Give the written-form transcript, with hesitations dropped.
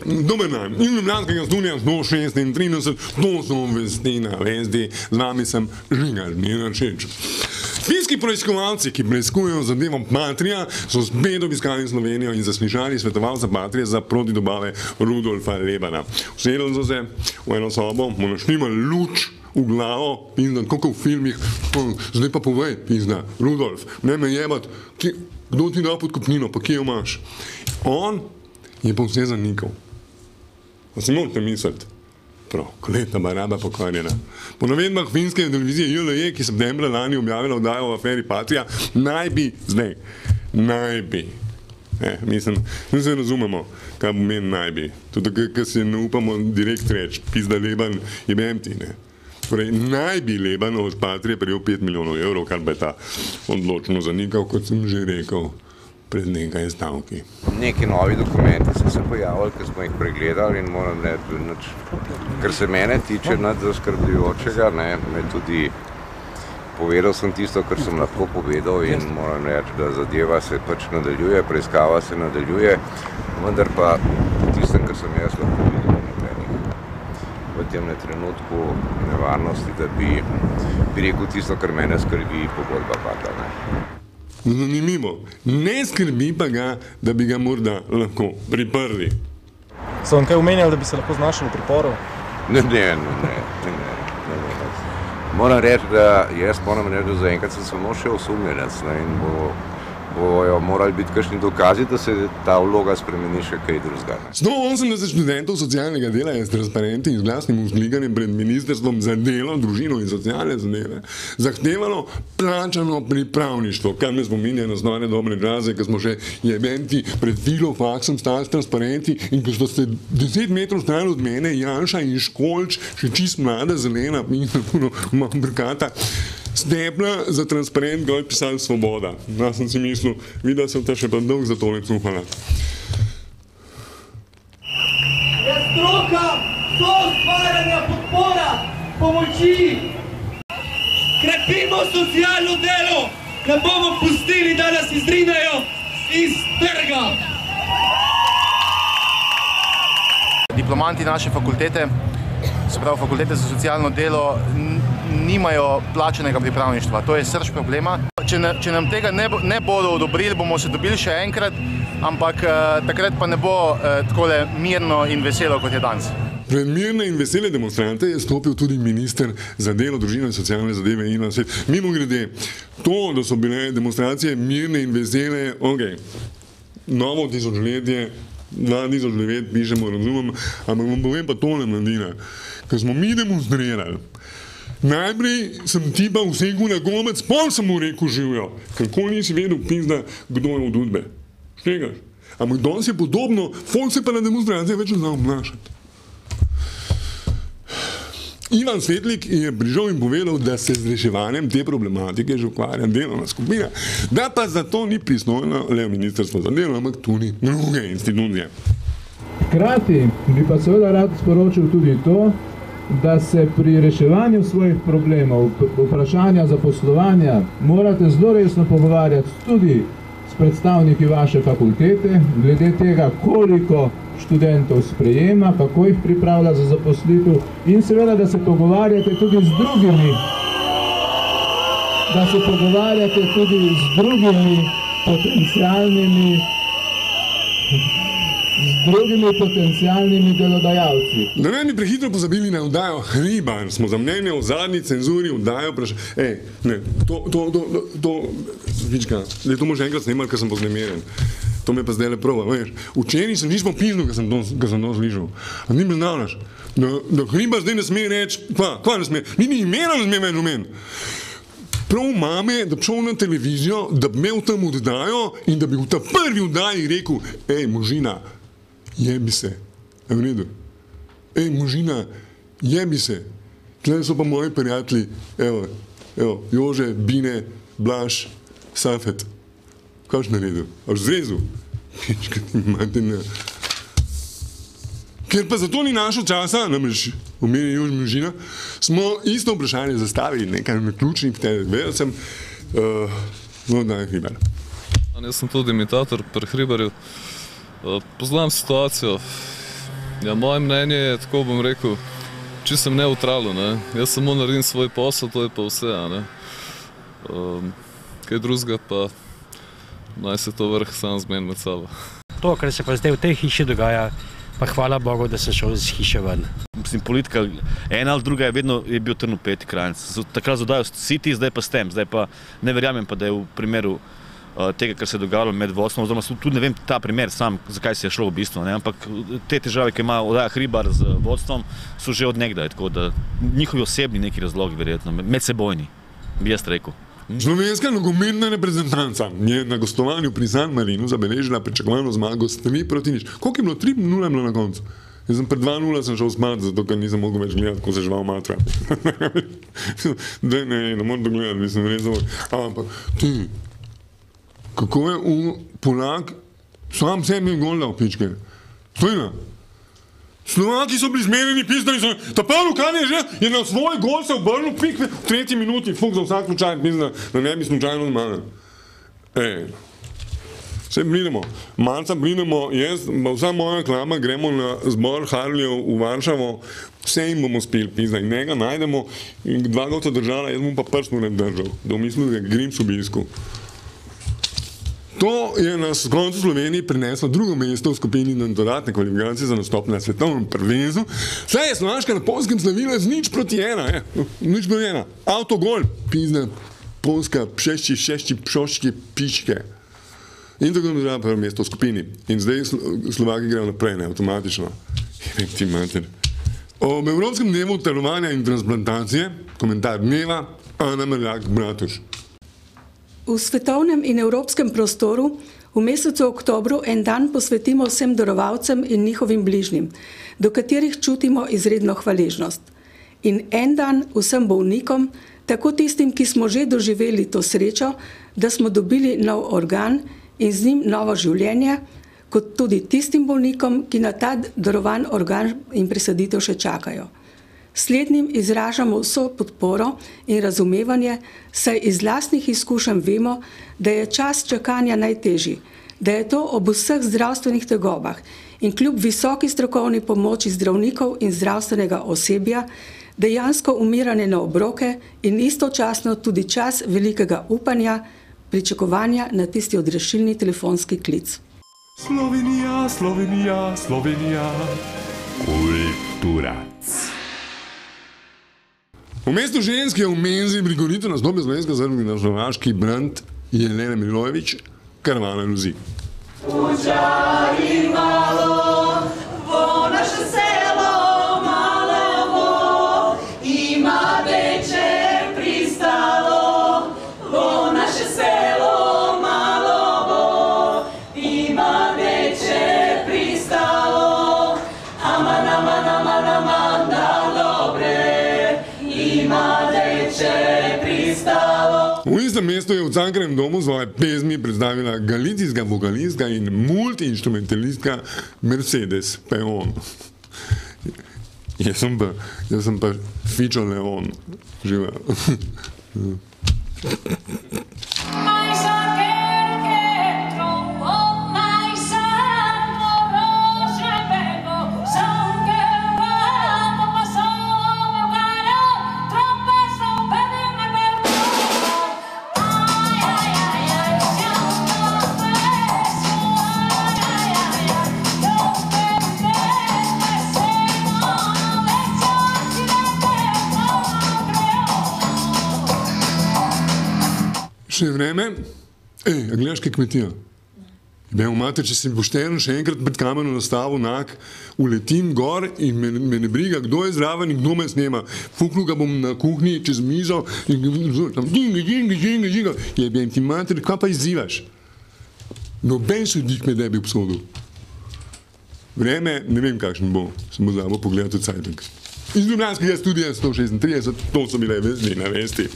Dober dan, in Ljubljanskega studia 136, to so vesti na Vezdi, z vami sem Žigar Miračič. Finski preiskovalci, ki preiskujejo zadevo Patria, so spet obiskali Slovenijo in zaslišali svetovalca Patrie za protidobave Rudolfa Lebana. Usedli so se v eno sobo, mu naštimali luč v glavo, pizda, kako v filmih, zdaj pa povej, pizda, Rudolf, ne me jebat, kdo ti da podkupnino, pa kje jo imaš? On je pa vse zanikal. Pa si morate misliti, prav, koletna baraba pokvarjena. Po navedbah finske televizije JLE, ki septembra lani objavila oddajo o aferi Patria, naj bi, mislim, se razumemo, kaj pomeni naj bi. Tudi kaj se ne upamo direkt reči, pizda Leban je empty, ne. Torej, naj bi Leban od Patrie prejel 5 milijonov evrov, kar bi ta odločno zanikal, kot sem že rekel, pred nekaj stavki. Neki novi dokumenti so se pojavili, ki smo jih pregledali in moram reči, kar se mene tiče nad zaskrbljujočega, me tudi povedal sem tisto, kar sem lahko povedal in moram reči, da zadeva se pač nadaljuje, preiskava se nadaljuje, vendar pa tistem, kar sem jaz lahko videl v tem trenutku nevarnosti, da bi rekel tisto, kar mene skrbi, pogodba padla. Zanimivo. Ne skrbi pa ga, da bi ga morda lahko priprli. So vam kaj omenjali, da bi se lahko znašel v priporu? Ne. Moram reči, da zaenkrat sem samo še osumljenec in bojo morali biti kakšni dokazi, da se ta vloga spremeni še kaj drugega. 180 študentov socialnega dela je s transparenti in z glasnim vzklikanjem pred Ministrstvom za delo, družino in socialne zadeve zahtevalo plačano pripravništvo, kar me spominja na stare dobre čase, ko smo še jebenti pred filofaksom stali s transparenti in ko sta se 10 metrov stali od mene Janša in Školč, še čist mlada, zelena, brkata, stepla za transparent goj pisali Svoboda. Jaz sem si mislil, videl sem te še pa dolg za tole cuhala. Je stroka, so ustvarjanja, podpora, pomoči. Krepimo socialno delo, ne bomo pustili, da nas izrinejo iz trga. Diplomanti naše fakultete, se pravi fakultete za socialno delo, nimajo plačenega pripravništva. To je srž problema. Če nam tega ne bodo odobrili, bomo se dobili še enkrat, ampak takrat pa ne bo takole mirno in veselo, kot je danes. Pred mirne in vesele demonstrante je stopil tudi minister za delo, družino in socialne zadeve Ivan Svet. Mimogrede, to, da so bile demonstracije mirne in vesele, novo tisočletje, 2009 pišemo, razumem, ampak vam povem pa tole, mladina, ko smo mi demonstrirali, najprej sem tipa vsegel na gomec, pol sem mu rekel živijo, kako nisi vedel, pizda, kdo je od udbe. Štegaš? Ampak danes je podobno, folk se pa na demonstracije več ne zna obnašati. Ivan Svetlik je prišel in povedal, da se z reševanjem te problematike že ukvarja delovna skupina, da pa zato ni pristojno le Ministrstvo za delo, ampak tudi druge institucije. Hkrati bi pa seveda rad sporočil tudi to, da se pri reševanju svojih problemov, vprašanja zaposlovanja, morate zelo resno pogovarjati tudi s predstavniki vaše fakultete, glede tega, koliko študentov sprejema, kako jih pripravlja za zaposlitev in seveda, da se pogovarjate tudi z drugimi, potencialnimi delodajalci. Da ne bi prehitro pozabili na oddajo Hribar, smo za mnenje o zadnji cenzuri oddajo to mož enkrat snemali, ker sem poznameren. To me pa zdaj le prova, veš. Včeraj sem nič popiznil, ker sem to slišal. A ni me znavnaš, da Hribar zdaj ne sme reči, kva ne sme, ni imena ne sme več omen. Prav mame, da bi šel na televizijo, da bi imel tam oddajo in da bi v ta prvi oddaji rekel, možina, jebi se, v redu. Možina, jebi se. Tle so pa moji prijatelji, evo, Jože, Bine, Blaž, Safet. Kaj si naredil? A zrezil? Ker pa zato ni našel časa, namreč omenil Jož Možina, smo isto vprašanje zastavili nekaj ključnih veljacem. Daj, Hribar. Jaz sem tudi imitator pri Hribarju. Poznam situacijo. Ja, moje mnenje je, tako bom rekel, če sem neutralen, ne. Jaz samo naredim svoj posel, to je pa vse, a ne. Kaj drugega pa naj se to vrh sam zmeni med sabo. To, kar se pa zdaj v tej hiši dogaja, pa hvala Bogu, da se šel iz hiše ven. Mislim, politika ena ali druga je bil trn v peti kranjec. Takrat zadajo vsi ti, zdaj pa s tem. Zdaj pa ne verjamem pa, da je v primeru tega, kar se je dogajalo med vodstvom, oziroma tudi ne vem ta primer sam, zakaj se je šlo v bistvu, ne? Ampak te težave, ki ima oddaja Hribar z vodstvom, so že od nekdaj, tako da njihovi osebni neki razlogi verjetno, medsebojni, bi jaz rekel. Slovenska nogometna reprezentanca je na gostovanju pri San Marinu zabeležila pričakovano zmago s 3-0. Koliko je bilo? 3-0 je bilo na koncu. Jaz sem pred 2-0 sem šel spat, zato ker nisem mogel več gledati, ko se žival matra. Daj, ne moram to gledati, mislim, res zavoj. Ampak, ti, kako je Polak sam sebi gol dal, pičke? Stojna. Slovaki so bili zmerjeni, pisali so, ta prvi kan je že, je na svoj gol se obrnil, pik v 3. minuti, fuk za vsak slučaj, pisali, da ne bi slučajno zmanjali. Vse brinemo, malca brinemo, jaz, vsa moja klama, gremo na zbor Harlijev v Varšavo, vse jim bomo spili, pisali, njega najdemo in dva govca držala, jaz bom pa prstno ne držal, da v mislu, da grem v Subijsku. To je nas v koncu Sloveniji prineslo drugo mesto v skupini na dodatne kvalifikacije za nastop na svetovnem prvenstvu. Saj je Slovaška na Poljskem slavila z 0-1, nič proti 1. Autogol, pizna, Poljska, šešči, pšoški, pičke. In tako država prvo mesto v skupini. In zdaj Slovaki grejo naprej, ne, avtomatično. Ti mater. Ob Evropskem dnevu darovanja in transplantacije, komentar dneva, Ana Merljak-Bratuš. V svetovnem in evropskem prostoru v mesecu oktobru en dan posvetimo vsem darovalcem in njihovim bližnjim, do katerih čutimo izredno hvaležnost. In en dan vsem bolnikom, tako tistim, ki smo že doživeli to srečo, da smo dobili nov organ in z njim novo življenje, kot tudi tistim bolnikom, ki na ta darovan organ in presaditev še čakajo. Slednjim izražamo vso podporo in razumevanje, saj iz lastnih izkušenj vemo, da je čas čakanja najtežji, da je to ob vseh zdravstvenih tegobah in kljub visoki strokovni pomoči zdravnikov in zdravstvenega osebja dejansko umiranje na obroke in istočasno tudi čas velikega upanja, pričakovanja na tisti odrešilni telefonski klic. Slovenija, Slovenija, Slovenija. Kultura. V mestu ženske je v menzi prikoritev na zdobje slovenska zrnega na slovaški brand Jelena Milojevič, Karavana Luzi. Učari malo, bo naše selo malo, ima večer pristalo, bo naše selo malo, ima večer pristalo, aman, aman, aman, aman, da dobre. V istem mestu je v Cankarjevem domu svoje pesmi predstavila galicijska vokalistka in multiinstrumentalistka Mercedes Peon. Jaz sem pa Fičo Leon. Živa. Še vreme, a gledaš kaj kmetija? Bej, mate, če si pošten, še enkrat pred kamero nastavil nak, uletim gor in me ne briga, kdo je zraven in kdo me snema. Fuknil ga bom na kuhinji čez mizo in tam dinga. Jebem ti mater, kaj pa izzivaš? Noben sodnik me ne bi obsodil. Vreme, ne vem kakšen bo, sem bo zabo pogledati v Cajtank. Iz Ljubljanskega studija 136, to so bile vesti na vesti.